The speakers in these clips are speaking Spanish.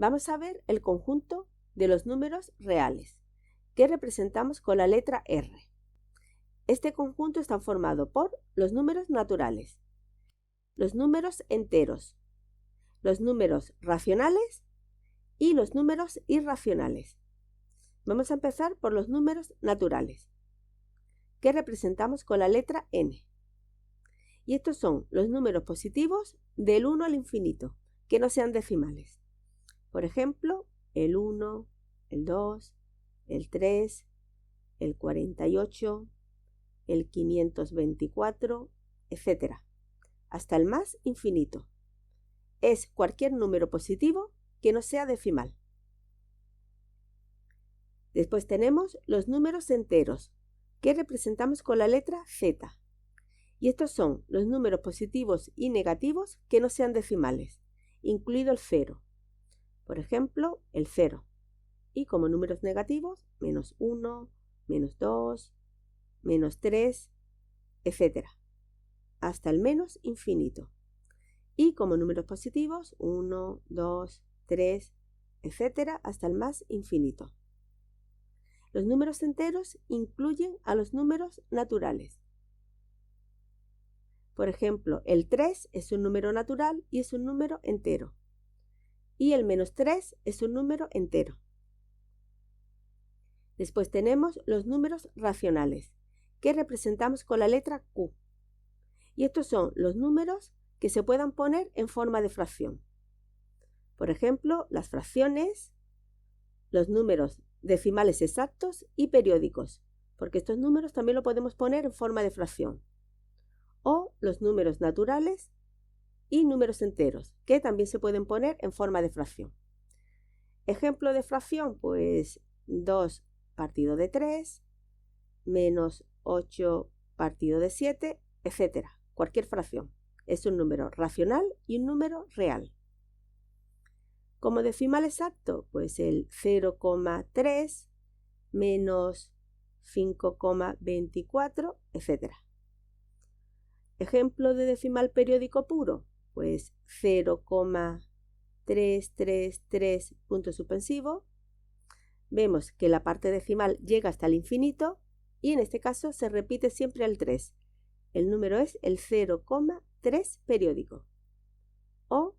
Vamos a ver el conjunto de los números reales, que representamos con la letra R. Este conjunto está formado por los números naturales, los números enteros, los números racionales y los números irracionales. Vamos a empezar por los números naturales, que representamos con la letra N. Y estos son los números positivos del 1 al infinito, que no sean decimales. Por ejemplo, el 1, el 2, el 3, el 48, el 524, etc. hasta el más infinito. Es cualquier número positivo que no sea decimal. Después tenemos los números enteros, que representamos con la letra Z. Y estos son los números positivos y negativos que no sean decimales, incluido el 0. Por ejemplo, el 0. Y como números negativos, menos 1, menos 2, menos 3, etc. hasta el menos infinito. Y como números positivos, 1, 2, 3, etc. hasta el más infinito. Los números enteros incluyen a los números naturales. Por ejemplo, el 3 es un número natural y es un número entero. Y el menos 3 es un número entero. Después tenemos los números racionales, que representamos con la letra Q. Y estos son los números que se puedan poner en forma de fracción. Por ejemplo, las fracciones, los números decimales exactos y periódicos, porque estos números también lo podemos poner en forma de fracción. O los números naturales y números enteros, que también se pueden poner en forma de fracción. Ejemplo de fracción, pues 2 partido de 3, menos 8 partido de 7, etc. Cualquier fracción. Es un número racional y un número real. Como decimal exacto, pues el 0,3 menos 5,24, etc. Ejemplo de decimal periódico puro, pues 0,333 punto suspensivo. Vemos que la parte decimal llega hasta el infinito y en este caso se repite siempre al 3. El número es el 0,3 periódico. O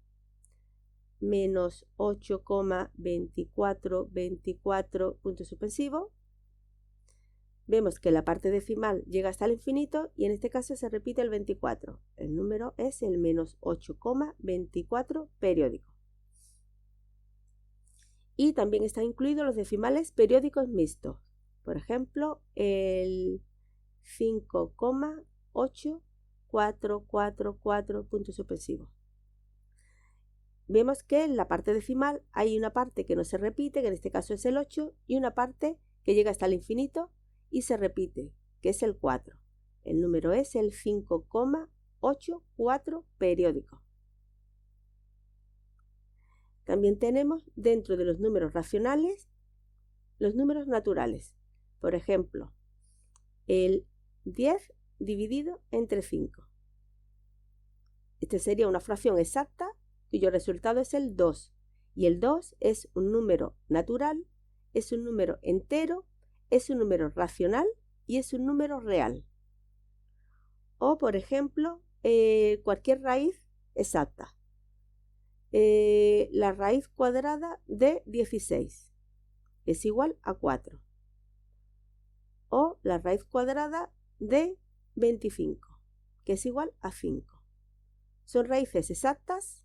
menos 8,2424 punto suspensivo. Vemos que la parte decimal llega hasta el infinito y en este caso se repite el 24. El número es el menos 8,24 periódico. Y también están incluidos los decimales periódicos mixtos. Por ejemplo, el 5,8444 punto suspensivo. Vemos que en la parte decimal hay una parte que no se repite, que en este caso es el 8, y una parte que llega hasta el infinito y se repite, que es el 4. El número es el 5,84 periódico. También tenemos dentro de los números racionales los números naturales. Por ejemplo, el 10 dividido entre 5. Este sería una fracción exacta cuyo resultado es el 2. Y el 2 es un número natural, es un número entero, es un número racional y es un número real. O, por ejemplo, cualquier raíz exacta. La raíz cuadrada de 16 es igual a 4. O la raíz cuadrada de 25, que es igual a 5. Son raíces exactas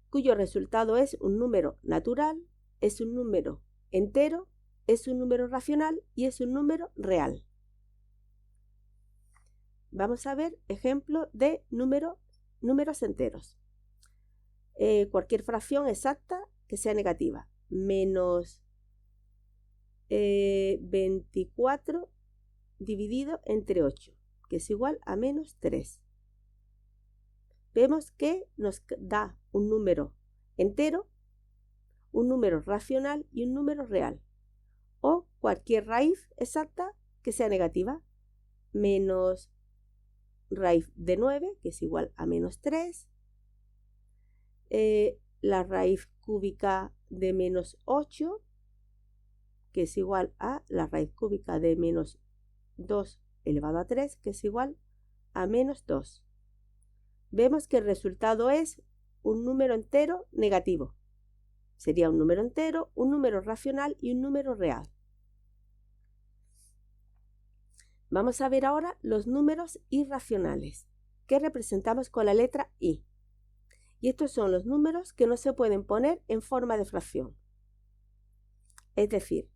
cuyo resultado es un número natural, es un número entero, es un número racional y es un número real. Vamos a ver ejemplo de números enteros. Cualquier fracción exacta que sea negativa. Menos 24 dividido entre 8, que es igual a menos 3. Vemos que nos da un número entero, un número racional y un número real. O cualquier raíz exacta que sea negativa. Menos raíz de 9, que es igual a menos 3. La raíz cúbica de menos 8, que es igual a la raíz cúbica de menos 2 elevado a 3, que es igual a menos 2. Vemos que el resultado es un número entero negativo. Sería un número entero, un número racional y un número real. Vamos a ver ahora los números irracionales, que representamos con la letra I. Y estos son los números que no se pueden poner en forma de fracción. Es decir,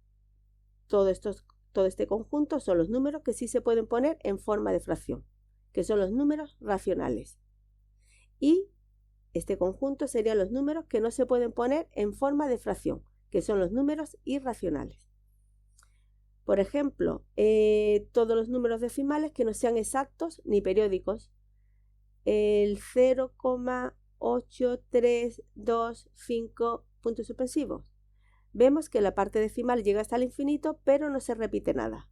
todo este conjunto son los números que sí se pueden poner en forma de fracción, que son los números racionales. Y este conjunto serían los números que no se pueden poner en forma de fracción, que son los números irracionales. Por ejemplo, todos los números decimales que no sean exactos ni periódicos. El 0,8325 puntos suspensivos. Vemos que la parte decimal llega hasta el infinito, pero no se repite nada.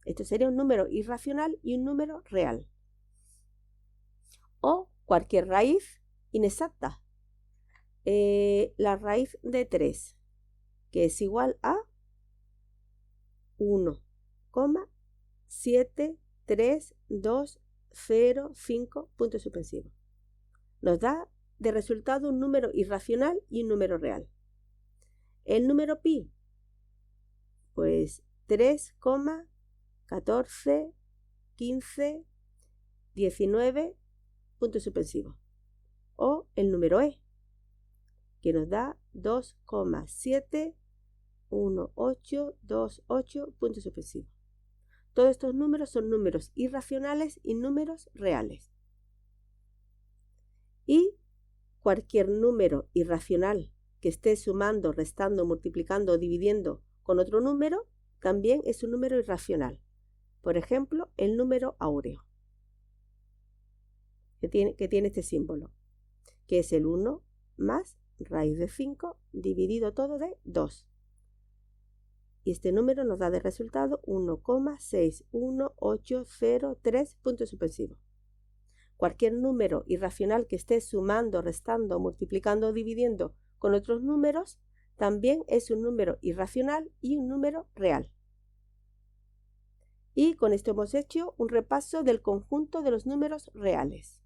Esto sería un número irracional y un número real. O cualquier raíz inexacta. La raíz de 3, que es igual a 1,7320,5 puntos suspensivos. Nos da de resultado un número irracional y un número real. El número pi, pues 3,141519 puntos suspensivos. O el número e, que nos da 2,71828 puntos suspensivos. Todos estos números son números irracionales y números reales. Y cualquier número irracional que esté sumando, restando, multiplicando o dividiendo con otro número, también es un número irracional. Por ejemplo, el número áureo, que tiene este símbolo, que es el 1 más raíz de 5 dividido todo de 2. Y este número nos da de resultado 1,61803 puntos suspensivos. Cualquier número irracional que esté sumando, restando, multiplicando o dividiendo con otros números, también es un número irracional y un número real. Y con esto hemos hecho un repaso del conjunto de los números reales.